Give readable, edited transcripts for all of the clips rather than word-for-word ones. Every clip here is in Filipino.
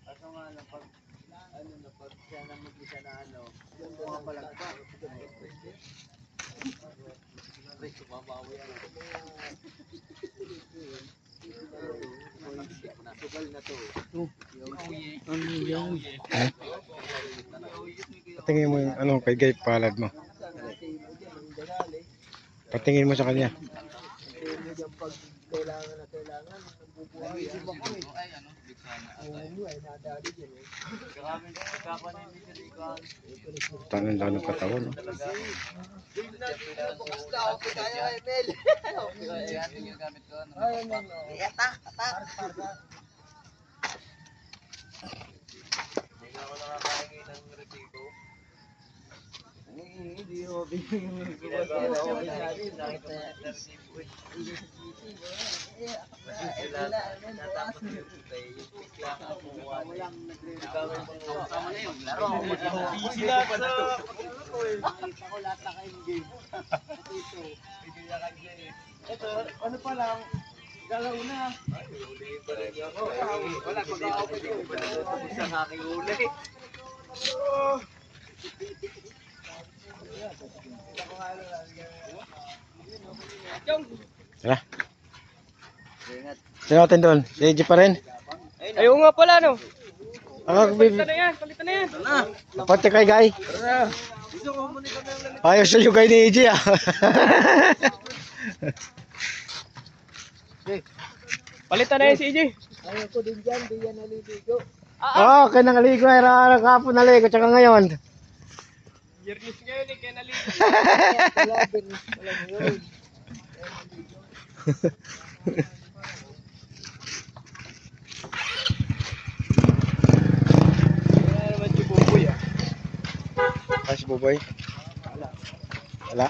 Kaso nga lang, pag siya na mag-isa na mga palagpa. Pre, sumabawi yan. Sugal na to. Ano yan? Patingin mo yung kay Gay palad mo. Patingin mo sa kanya. Pag kailangan na kailangan, nabubuhay. Ay, ay, nadali dyan eh. Maraming kakapanin ni Sirikan. Tangan ng katawan. No? Bukas na ako, kaya Emel. Yan yung gamit ko. Atak. Hindi ako nakakaingin ng resibo. Hindi ho, yung ginagawa ko sa akin. Nakit na resibo. Sila, natapos yung kita yung pikla ka kumuha. Sama na yung laro. Sila sa nakita ko lahat na kayong game. Ito, ano pa lang, galaw na. Ay, ulihin pa rin ako. Wala, pag ako pwede ko pa rin sa aking uli. Tara. Sino natin doon? Si AJ pa rin? Ayaw nga pala, no? Palitan na yan. Pati kay Guy. Ayos yung Guy ni AJ ah. Palitan na yan si EJ. Ayaw ko din dyan, di yan naliligo. Oo, kaya nangaligo. Era kapon naligo. Tsaka ngayon. Yearness ngayon eh, kaya naligo. Wala yun. Wala naman si Buboy ah. Si Buboy? Wala.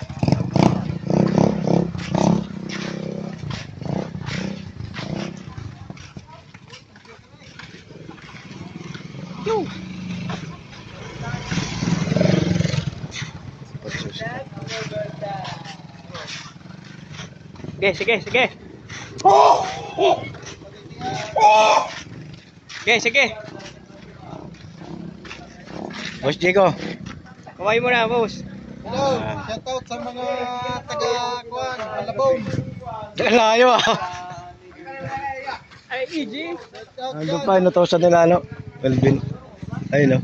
Sige. Sige. Boss Diego. Kumain mo na, boss. Hello, shoutout sa mga taga-kuan, Malabon. Layo ah. Ay, EJ. Nandun pa, inutosan nila, no? Melvin. Ayun, no?